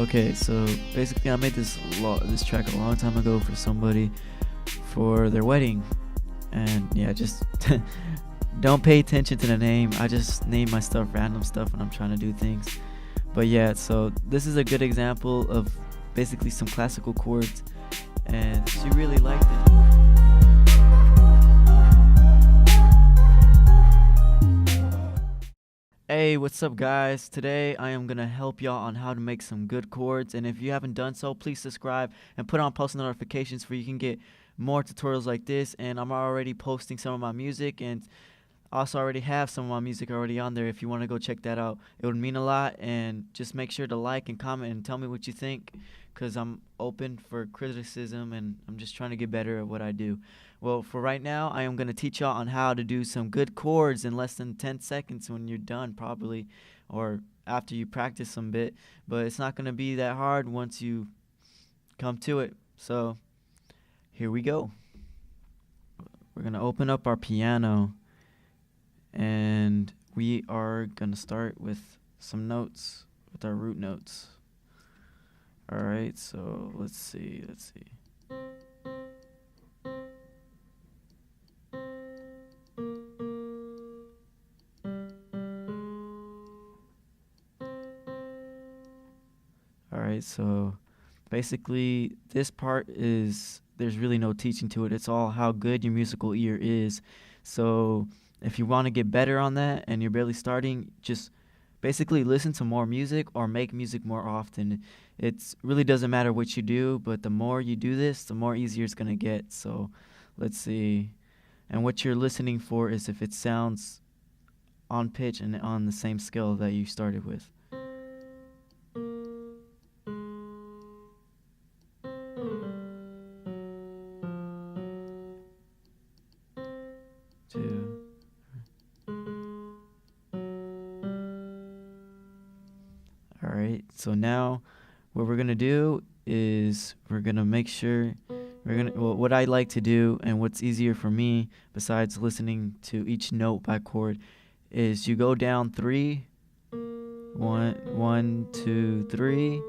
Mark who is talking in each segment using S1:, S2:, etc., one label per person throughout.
S1: Okay, so basically I made this track a long time ago for somebody for their wedding, and yeah, just don't pay attention to the name. I just name my stuff random stuff when I'm trying to do things. But yeah, so this is a good example of basically some classical chords, and she really liked it. Hey, what's up, guys? Today I am gonna help y'all on how to make some good chords, and if you haven't done so, please subscribe and put on post notifications so you can get more tutorials like this. And I'm already posting some of my music, and also already have some of my music already on there. If you want to go check that out, it would mean a lot. And just make sure to like and comment and tell me what you think, because I'm open for criticism and I'm just trying to get better at what I do. Well, for right now, I am going to teach y'all on how to do some good chords in less than 10 seconds when you're done, probably, or after you practice some bit. But it's not going to be that hard once you come to it. So here we go. We're going to open up our piano, and we are going to start with some notes, with our root notes. Alright, so let's see. Alright, so basically this part is, there's really no teaching to it. It's all how good your musical ear is. So if you want to get better on that and you're barely starting, just basically listen to more music or make music more often. It really doesn't matter what you do, but the more you do this, the more easier it's going to get. So let's see. And what you're listening for is if it sounds on pitch and on the same scale that you started with. Two. Alright, so now what we're gonna do is we're gonna make sure what I like to do and what's easier for me besides listening to each note by chord is you go down 3, 1, 2, 3,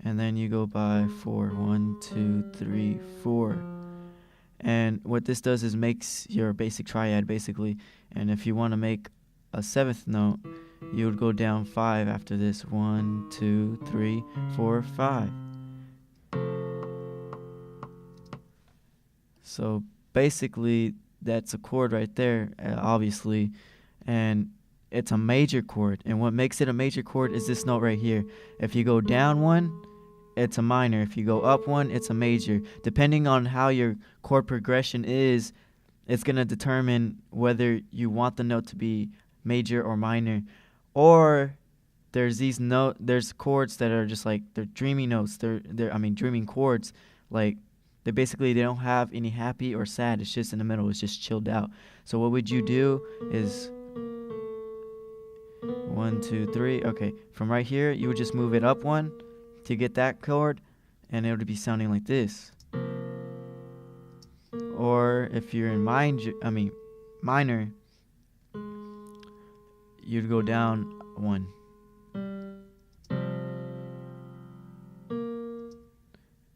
S1: and then you go by 4, 1, 2, 3, 4. And what this does is makes your basic triad basically. And if you want to make a 7th note, you would go down 5 after this. 1, 2, 3, 4, 5. So basically that's a chord right there, obviously, and it's a major chord. And what makes it a major chord is this note right here. If you go down 1, it's a minor. If you go up 1, it's a major. Depending on how your chord progression is, it's going to determine whether you want the note to be major or minor. Or there's chords that are just like, they're dreamy notes. They're dreaming chords. Like they don't have any happy or sad. It's just in the middle. It's just chilled out. So what would you do is 1, 2, 3. Okay, from right here, you would just move it up 1 to get that chord, and it would be sounding like this. Or if you're in minor, you'd go down 1.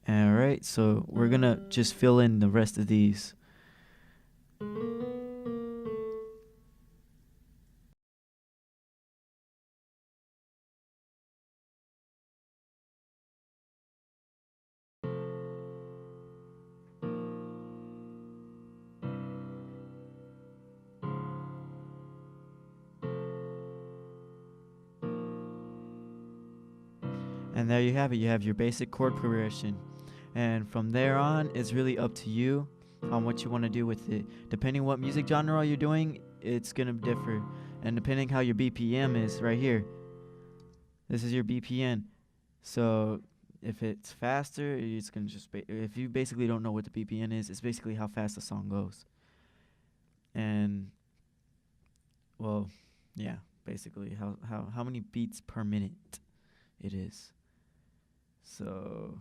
S1: Alright, so we're gonna just fill in the rest of these. And there you have it. You have your basic chord progression. And from there on, it's really up to you on what you want to do with it. Depending what music genre you're doing, it's going to differ. And depending how your BPM is, right here, this is your BPM. So if it's faster, it's going to just if you basically don't know what the BPM is, it's basically how fast the song goes. And well, yeah, basically how many beats per minute it is. So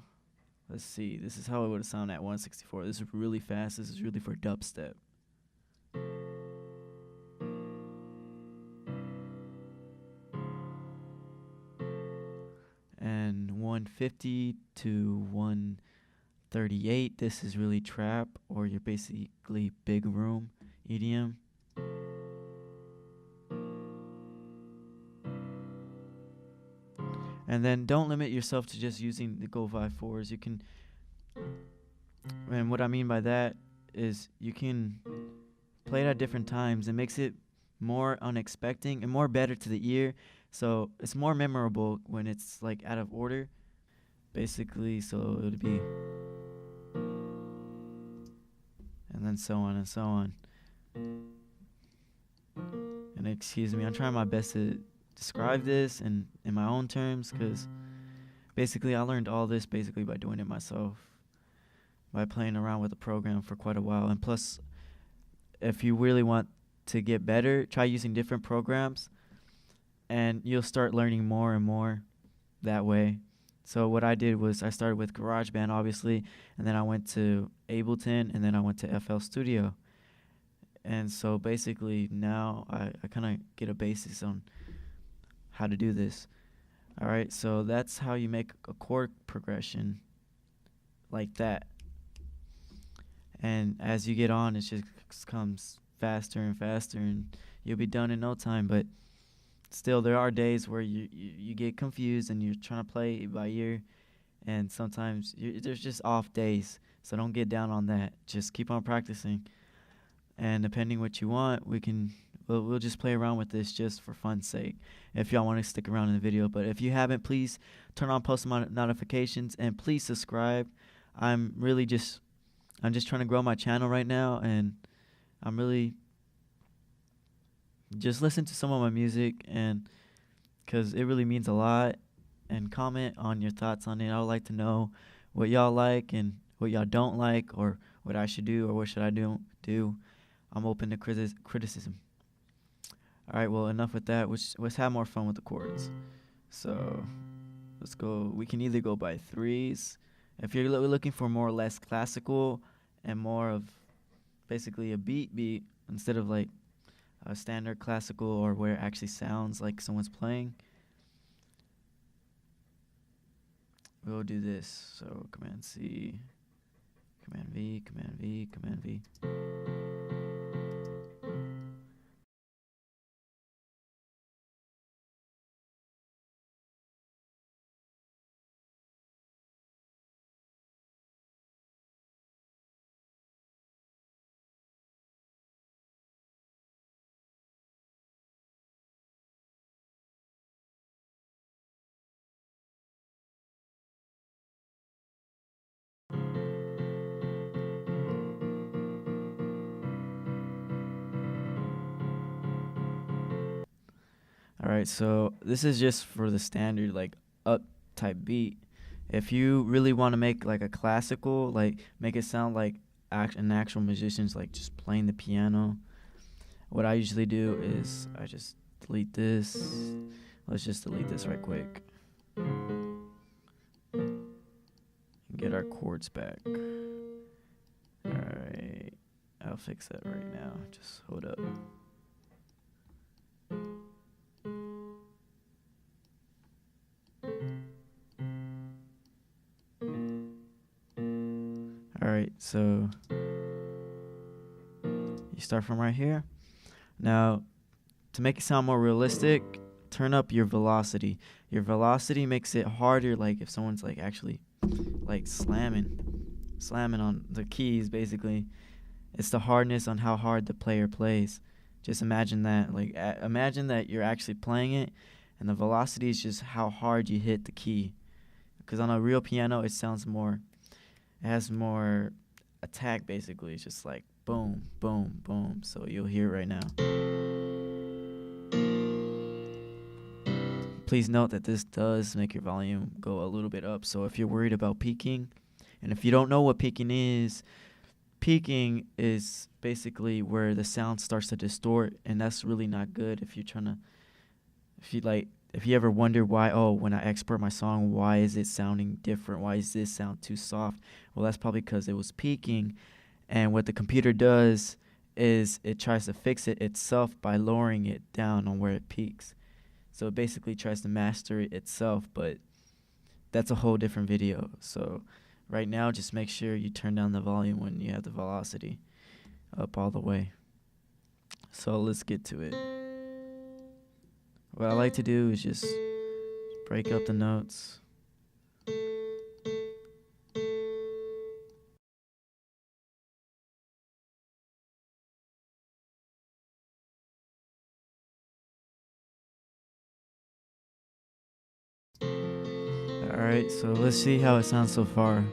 S1: let's see. This is how it would sound at 164. This is really fast. This is really for dubstep. And 150 to 138. This is really trap, or you're basically big room EDM. And then don't limit yourself to just using the Go 5/4s. You can, and what I mean by that is you can play it at different times. It makes it more unexpected and more better to the ear. So it's more memorable when it's like out of order, basically. So it would be, and then so on and so on. And excuse me, I'm trying my best to describe this in my own terms, because basically I learned all this basically by doing it myself, by playing around with the program for quite a while. And plus, if you really want to get better, try using different programs, and you'll start learning more and more that way. So what I did was I started with GarageBand, obviously, and then I went to Ableton, and then I went to FL Studio. And so basically now I kind of get a basis on how to do this. All right, so that's how you make a chord progression like that. And as you get on, it just comes faster and faster, and you'll be done in no time. But still, there are days where you get confused and you're trying to play by ear, and sometimes there's just off days. So don't get down on that. Just keep on practicing. And depending what you want, we'll just play around with this just for fun's sake, if y'all want to stick around in the video. But if you haven't, please turn on post notifications, and please subscribe. I'm just trying to grow my channel right now, and I'm really just listen to some of my music, and because it really means a lot. And comment on your thoughts on it. I would like to know what y'all like and what y'all don't like, or what I should do, or what should I do. I'm open to criticism. All right, well, enough with that. Let's have more fun with the chords. So let's go. We can either go by threes. If you're looking for more or less classical and more of basically a beat instead of like a standard classical, or where it actually sounds like someone's playing, we'll do this. So Command C, Command V, Command V, Command V. All right, so this is just for the standard like up type beat. If you really want to make like a classical, like make it sound like an actual musician's like just playing the piano, what I usually do is I just delete this. Let's just delete this right quick. Get our chords back. All right, I'll fix that right now. Just hold up. Alright, so you start from right here. Now, to make it sound more realistic, turn up your velocity. Your velocity makes it harder, like if someone's like actually like slamming on the keys, basically. It's the hardness on how hard the player plays. Just imagine that. Like imagine that you're actually playing it, and the velocity is just how hard you hit the key. Because on a real piano, it sounds more, it has more attack, basically. It's just like boom, boom, boom. So you'll hear it right now. Please note that this does make your volume go a little bit up. So if you're worried about peaking, and if you don't know what peaking is basically where the sound starts to distort, and that's really not good if you're trying to, if you ever wonder why, oh, when I export my song, why is it sounding different? Why does this sound too soft? Well, that's probably because it was peaking. And what the computer does is it tries to fix it itself by lowering it down on where it peaks. So it basically tries to master it itself, but that's a whole different video. So right now, just make sure you turn down the volume when you have the velocity up all the way. So let's get to it. What I like to do is just break up the notes. Alright, so let's see how it sounds so far.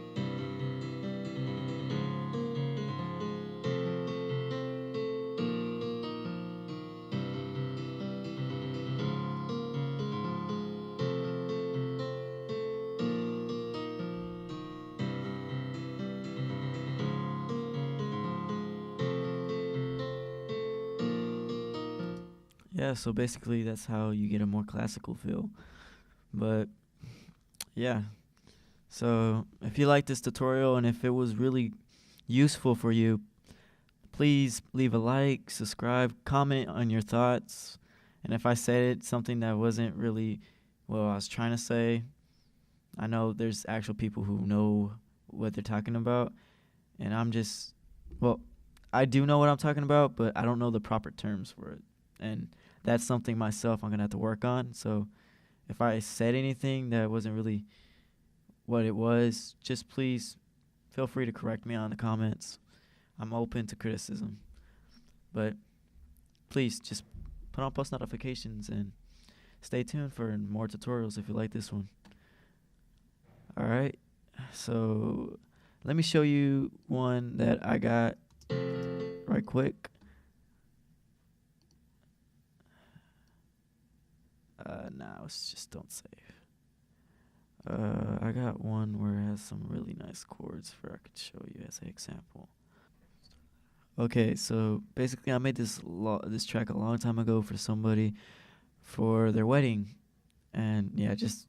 S1: Yeah, so basically that's how you get a more classical feel. But yeah, so if you like this tutorial and if it was really useful for you, please leave a like, subscribe, comment on your thoughts. And if I said something that wasn't really what I was trying to say, I know there's actual people who know what they're talking about. And I'm just, well, I do know what I'm talking about, but I don't know the proper terms for it. And that's something myself I'm going to have to work on. So if I said anything that wasn't really what it was, just please feel free to correct me on the comments. I'm open to criticism. But please just put on post notifications and stay tuned for more tutorials if you like this one. Alright, so let me show you one that I got right quick. Nah, let's just don't save. I got one where it has some really nice chords where I could show you as an example. Okay, so basically I made this track a long time ago for somebody for their wedding. And yeah, just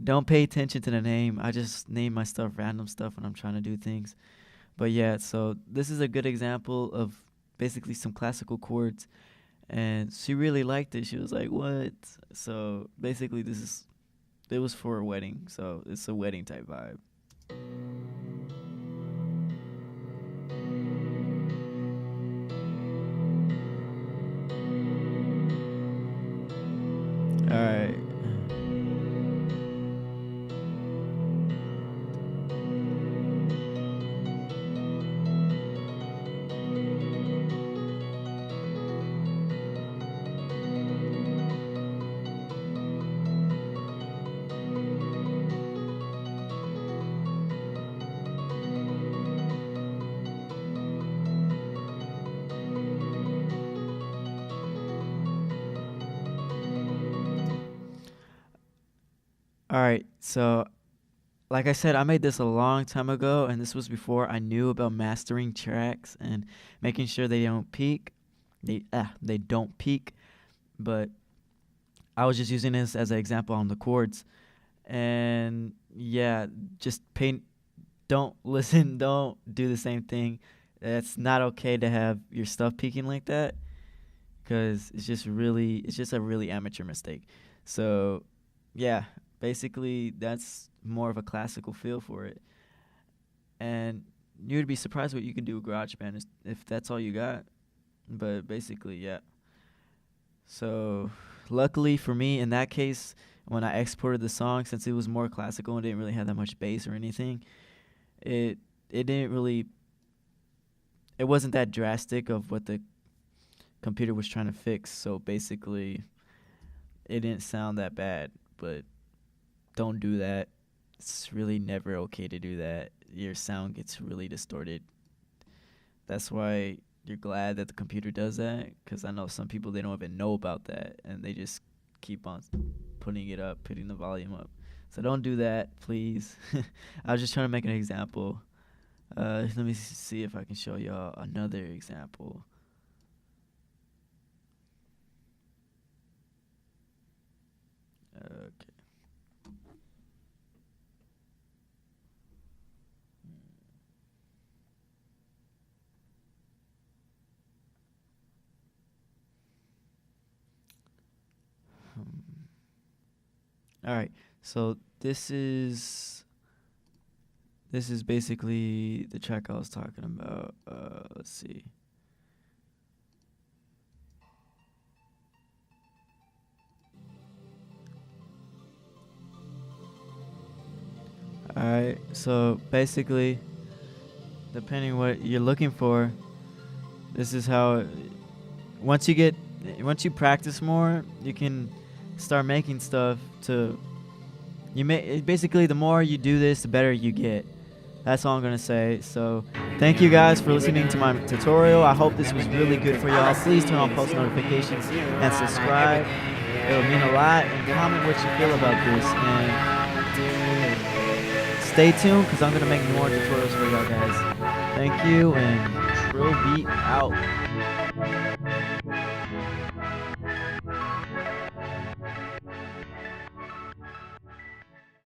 S1: don't pay attention to the name. I just name my stuff random stuff when I'm trying to do things. But yeah, so this is a good example of basically some classical chords. And she really liked it. She was like, "What?" So basically, it was for a wedding. So it's a wedding type vibe. All right. All right. So like I said, I made this a long time ago, and this was before I knew about mastering tracks and making sure they don't peak. They don't peak, but I was just using this as an example on the chords. And yeah, just pay. Don't listen. Don't do the same thing. It's not okay to have your stuff peaking like that, because it's just a really amateur mistake. So yeah, basically that's more of a classical feel for it. And you'd be surprised what you can do with GarageBand if that's all you got. But basically, yeah. So luckily for me, in that case, when I exported the song, since it was more classical and didn't really have that much bass or anything, it it didn't really it wasn't that drastic of what the computer was trying to fix. So basically, it didn't sound that bad. But don't do that. It's really never okay to do that. Your sound gets really distorted. That's why you're glad that the computer does that, because I know some people, they don't even know about that, and they just keep on putting it up, putting the volume up. So don't do that, please. I was just trying to make an example. Let me see if I can show y'all another example. Okay. All right, so this is basically the track I was talking about. Let's see. All right, so basically, depending what you're looking for, this is how. Once you practice more, you can start making stuff to. Basically, the more you do this, the better you get. That's all I'm gonna say. So thank you guys for listening to my tutorial. I hope this was really good for y'all. Please turn on post notifications and subscribe. It'll mean a lot. And comment what you feel about this. And stay tuned because I'm gonna make more tutorials for y'all guys. Thank you, and Trill Beat out.